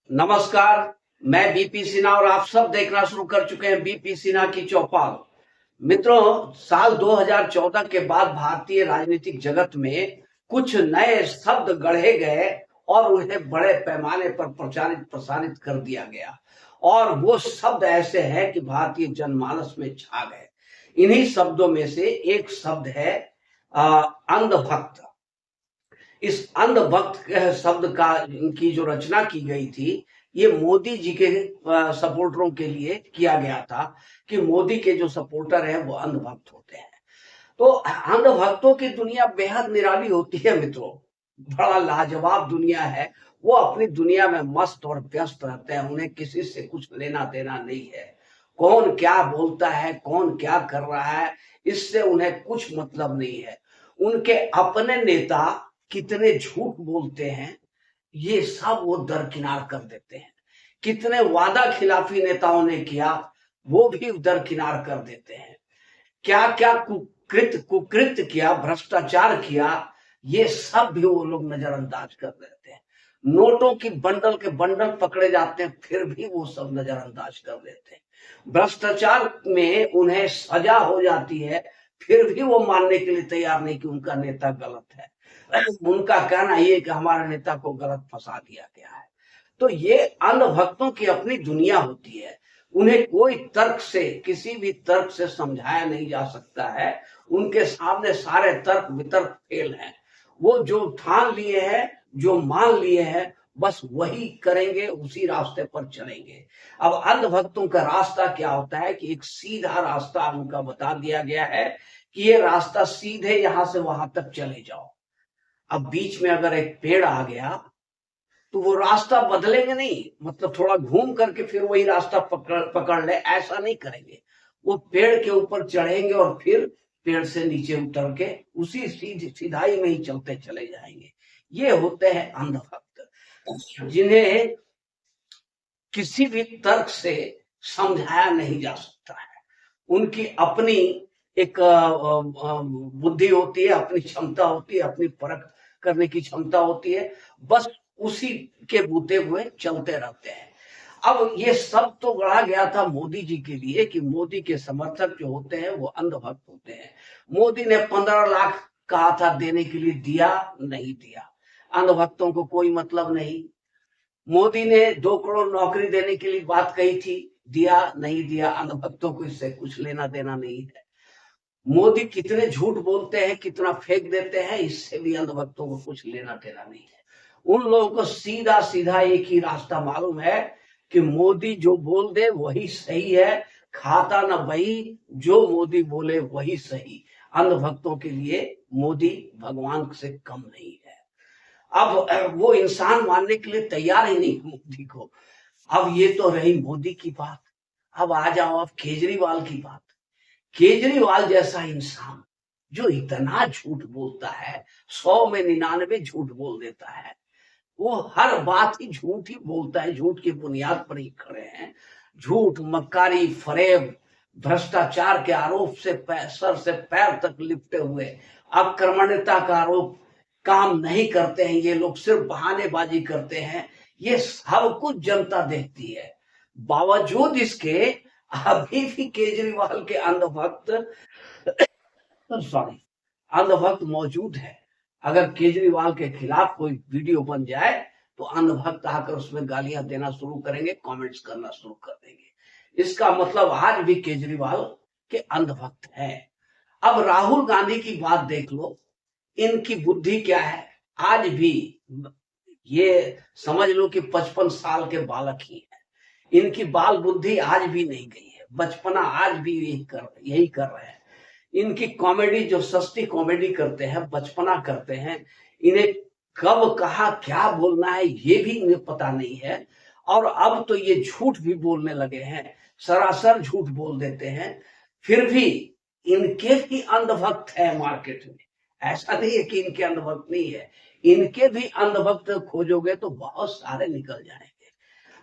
नमस्कार। मैं बीपी सिन्हा और आप सब देखना शुरू कर चुके हैं बीपी सिन्हा की चौपाल। मित्रों, साल 2014 के बाद भारतीय राजनीतिक जगत में कुछ नए शब्द गढ़े गए और उन्हें बड़े पैमाने पर प्रचारित प्रसारित कर दिया गया। और वो शब्द ऐसे हैं कि भारतीय जनमानस में छा गए। इन्हीं शब्दों में से एक शब्द है अंधभक्त। इस अंधभक्त शब्द का की जो रचना की गई थी, ये मोदी जी के सपोर्टरों के लिए किया गया था कि मोदी के जो सपोर्टर हैं वो अंधभक्त होते हैं। तो अंधभक्तों की दुनिया बेहद निराली होती है मित्रों। बड़ा लाजवाब दुनिया है। वो अपनी दुनिया में मस्त और व्यस्त रहते हैं। उन्हें किसी से कुछ लेना देना नहीं है। कौन क्या बोलता है, कौन क्या कर रहा है, इससे उन्हें कुछ मतलब नहीं है। उनके अपने नेता कितने झूठ बोलते हैं, ये सब वो दरकिनार कर देते हैं। कितने वादा खिलाफी नेताओं ने किया, वो भी दरकिनार कर देते हैं। क्या क्या कुकृत्य किया, भ्रष्टाचार किया, ये सब भी वो लोग नजरअंदाज कर देते हैं। नोटों की बंडल के बंडल पकड़े जाते हैं, फिर भी वो सब नजरअंदाज कर देते हैं। भ्रष्टाचार में उन्हें सजा हो जाती है, फिर भी वो मानने के लिए तैयार नहीं कि उनका नेता गलत है। उनका कहना ये कि हमारे नेता को गलत फंसा दिया गया है। तो ये अंधभक्तों की अपनी दुनिया होती है। उन्हें कोई तर्क से, किसी भी तर्क से समझाया नहीं जा सकता है। उनके सामने सारे तर्क वितर्क फेल हैं। वो जो ठान लिए हैं, जो मान लिए हैं, बस वही करेंगे, उसी रास्ते पर चलेंगे। अब अंधभक्तों का रास्ता क्या होता है कि एक सीधा रास्ता उनका बता दिया गया है कि ये रास्ता सीधे यहां से वहां तक चले जाओ। अब बीच में अगर एक पेड़ आ गया तो वो रास्ता बदलेंगे नहीं, मतलब थोड़ा घूम करके फिर वही रास्ता पकड़ ले, ऐसा नहीं करेंगे। वो पेड़ के ऊपर चढ़ेंगे और फिर पेड़ से नीचे उतर के उसी सीधाई में ही चलते चले जाएंगे। ये होते हैं अंधभक्त, जिन्हें किसी भी तर्क से समझाया नहीं जा सकता है। उनकी अपनी एक बुद्धि होती है, अपनी क्षमता होती है, अपनी परख करने की क्षमता होती है। बस उसी के बूते हुए चलते रहते हैं। अब ये सब तो गढ़ा गया था मोदी जी के लिए कि मोदी के समर्थक जो होते हैं वो अंधभक्त होते हैं। मोदी ने 15 लाख कहा था देने के लिए, दिया नहीं दिया, अंधभक्तों को कोई मतलब नहीं। मोदी ने 2 करोड़ नौकरी देने के लिए बात कही थी, दिया नहीं दिया, अंधभक्तों को इससे कुछ लेना देना नहीं है। मोदी कितने झूठ बोलते हैं, कितना फेंक देते हैं, इससे भी अंधभक्तों को कुछ लेना देना नहीं है। उन लोगों को सीधा सीधा एक ही रास्ता मालूम है कि मोदी जो बोल दे वही सही है, खाता ना वही, जो मोदी बोले वही सही। अंधभक्तों के लिए मोदी भगवान से कम नहीं है। अब वो इंसान मानने के लिए तैयार ही नहीं मोदी को। अब ये तो रही मोदी की बात। अब आ जाओ अब केजरीवाल की बात। केजरीवाल जैसा इंसान जो इतना झूठ बोलता है, 100 में 99 झूठ बोल देता है। वो हर बात ही झूठ ही बोलता है, झूठ की बुनियाद पर ही खड़े हैं। झूठ, मक्कारी, फरेब, भ्रष्टाचार के आरोप से सर से पैर तक लिपटे हुए, आक्रमणता का आरोप, काम नहीं करते हैं ये लोग, सिर्फ बहानेबाजी करते हैं। ये सब कुछ जनता देखती है। बावजूद इसके अभी भी केजरीवाल के अंधभक्त सॉरी अंधभक्त मौजूद है। अगर केजरीवाल के खिलाफ कोई वीडियो बन जाए तो अंधभक्त आकर उसमें गालियां देना शुरू करेंगे, कमेंट्स करना शुरू कर देंगे। इसका मतलब आज भी केजरीवाल के अंधभक्त हैं। अब राहुल गांधी की बात देख लो, इनकी बुद्धि क्या है। आज भी ये समझ लो कि 55 साल के बालक ही है। इनकी बाल बुद्धि आज भी नहीं गई है, बचपना आज भी यही कर रहे हैं। इनकी कॉमेडी, जो सस्ती कॉमेडी करते हैं, बचपना करते हैं, इन्हें कब कहा क्या बोलना है ये भी इन्हें पता नहीं है। और अब तो ये झूठ भी बोलने लगे हैं, सरासर झूठ बोल देते हैं। फिर भी इनके भी अंधभक्त है मार्केट में। ऐसा नहीं है कि इनके अंधभक्त नहीं है, इनके भी अंधभक्त खोजोगे तो बहुत सारे निकल जाएंगे।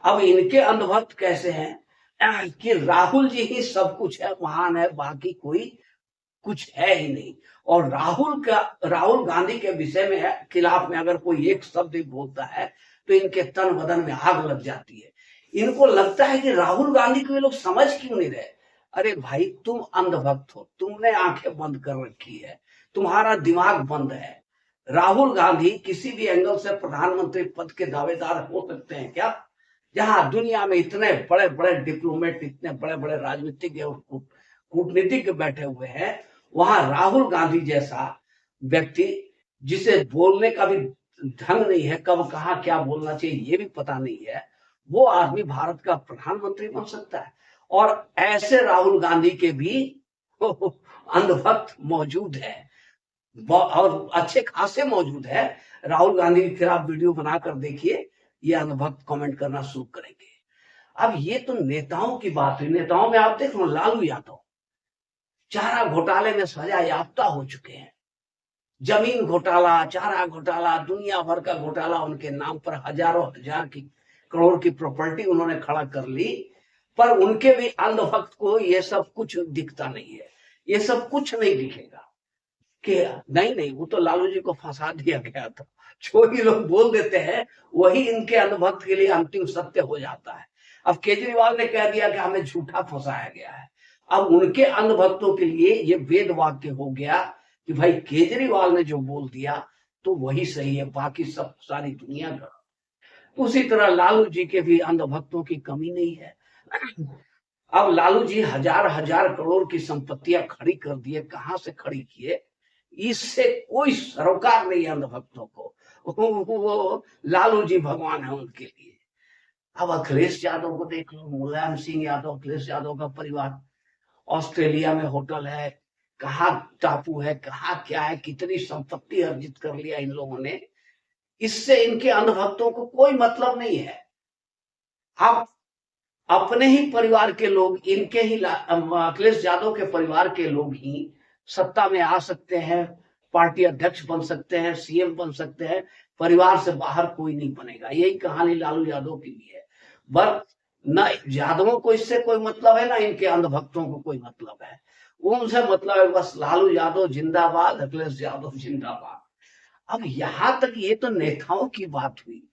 अब इनके अंधभक्त कैसे हैं कि राहुल जी ही सब कुछ है, महान है, बाकी कोई कुछ है ही नहीं। और राहुल गांधी के विषय में खिलाफ में अगर कोई एक शब्द भी बोलता है तो इनके तन बदन में आग लग जाती है। इनको लगता है कि राहुल गांधी को ये लोग समझ क्यों नहीं रहे। अरे भाई, तुम अंधभक्त हो, तुमने आंखें बंद कर रखी है, तुम्हारा दिमाग बंद है। राहुल गांधी किसी भी एंगल से प्रधानमंत्री पद के दावेदार हो सकते हैं क्या? जहां दुनिया में इतने बड़े बड़े डिप्लोमेट, इतने बड़े बड़े राजनीतिज्ञ और कूटनीतिज्ञ बैठे हुए हैं, वहां राहुल गांधी जैसा व्यक्ति, जिसे बोलने का भी ढंग नहीं है, कब कहा क्या बोलना चाहिए ये भी पता नहीं है, वो आदमी भारत का प्रधानमंत्री बन सकता है। और ऐसे राहुल गांधी के भी अंधभक्त मौजूद है, और अच्छे खासे मौजूद है। राहुल गांधी के खिलाफ वीडियो बनाकर देखिए, ये अंधभक्त कमेंट करना शुरू करेंगे। अब ये तो नेताओं की बात है। नेताओं में आप देख लो, लालू यादव चारा घोटाले में सजा याफ्ता हो चुके हैं। जमीन घोटाला, चारा घोटाला, दुनिया भर का घोटाला, उनके नाम पर हजारों हजार की करोड़ की प्रॉपर्टी उन्होंने खड़ा कर ली। पर उनके भी अंधभक्त को ये सब कुछ दिखता नहीं है, ये सब कुछ नहीं दिखेगा कि नहीं नहीं, वो तो लालू जी को फंसा दिया गया था। जो ही लोग बोल देते हैं वही इनके अंधभक्त के लिए अंतिम सत्य हो जाता है। अब केजरीवाल ने कह दिया कि हमें झूठा फंसाया गया है। अब उनके अंधभक्तों के लिए ये वेद वाक्य हो गया कि भाई केजरीवाल ने जो बोल दिया तो वही सही है, बाकी सब सारी दुनिया गलत। उसी तरह लालू जी के भी अंधभक्तों की कमी नहीं है। अब लालू जी हजार हजार करोड़ की संपत्तियां खड़ी कर दिए, कहां से खड़ी किए, इससे कोई सरोकार नहीं है अंधभक्तों को। वो लालू जी भगवान है उनके लिए। अब अखिलेश यादव को देख लो, मुलायम सिंह यादव, अखिलेश यादव का परिवार, ऑस्ट्रेलिया में होटल है, कहाँ टापू है, कहाँ क्या है, कितनी संपत्ति अर्जित कर लिया इन लोगों ने। इससे इनके अंधभक्तों को कोई मतलब नहीं है। अब अपने ही परिवार के लोग, इनके ही अखिलेश यादव के परिवार के लोग ही सत्ता में आ सकते हैं, पार्टी अध्यक्ष बन सकते हैं, सीएम बन सकते हैं, परिवार से बाहर कोई नहीं बनेगा। यही कहानी लालू यादव की भी है। बस न यादवों को इससे कोई मतलब है, ना इनके अंधभक्तों को कोई मतलब है। उनसे मतलब है बस लालू यादव जिंदाबाद, अखिलेश यादव जिंदाबाद। अब यहां तक ये तो नेताओं की बात हुई,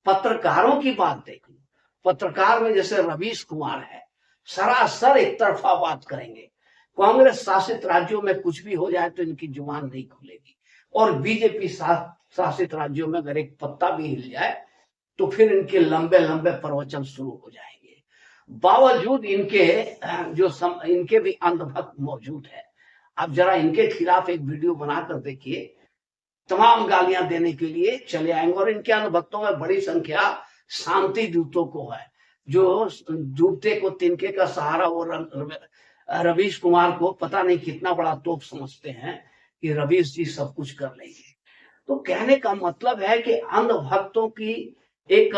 पत्रकारों की बात देख लो। पत्रकार में जैसे रवीश कुमार है, सरासर एक तरफा बात करेंगे। कांग्रेस शासित राज्यों में कुछ भी हो जाए तो इनकी जुबान नहीं खुलेगी, और बीजेपी शासित राज्यों में अगर एक पत्ता भी हिल जाए तो फिर इनके लंबे लंबे प्रवचन शुरू हो जाएंगे। बावजूद इनके इनके भी अंधभक्त मौजूद है। अब जरा इनके खिलाफ एक वीडियो बनाकर देखिए, तमाम गालियां देने के लिए चले आएंगे। और इनके अंधभक्तों में बड़ी संख्या शांति दूतों को है, जो डूबते को तिनके का सहारा, वो रवीश कुमार को पता नहीं कितना बड़ा तोप समझते हैं कि रवीश जी सब कुछ कर लेंगे। तो कहने का मतलब है कि अंधभक्तों की एक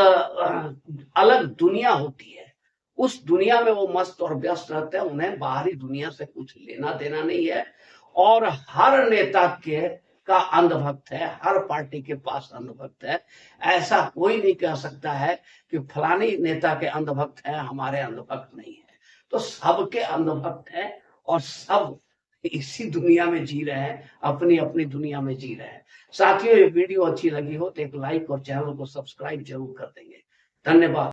अलग दुनिया होती है। उस दुनिया में वो मस्त और व्यस्त रहते हैं, उन्हें बाहरी दुनिया से कुछ लेना देना नहीं है। और हर नेता का अंधभक्त है, हर पार्टी के पास अंधभक्त है। ऐसा कोई नहीं कह सकता है कि फलानी नेता के अंधभक्त है, हमारे अंधभक्त नहीं है। तो सबके अंधभक्त है, और सब इसी दुनिया में जी रहे हैं, अपनी अपनी दुनिया में जी रहे हैं। साथियों, ये वीडियो अच्छी लगी हो तो एक लाइक और चैनल को सब्सक्राइब जरूर कर देंगे। धन्यवाद।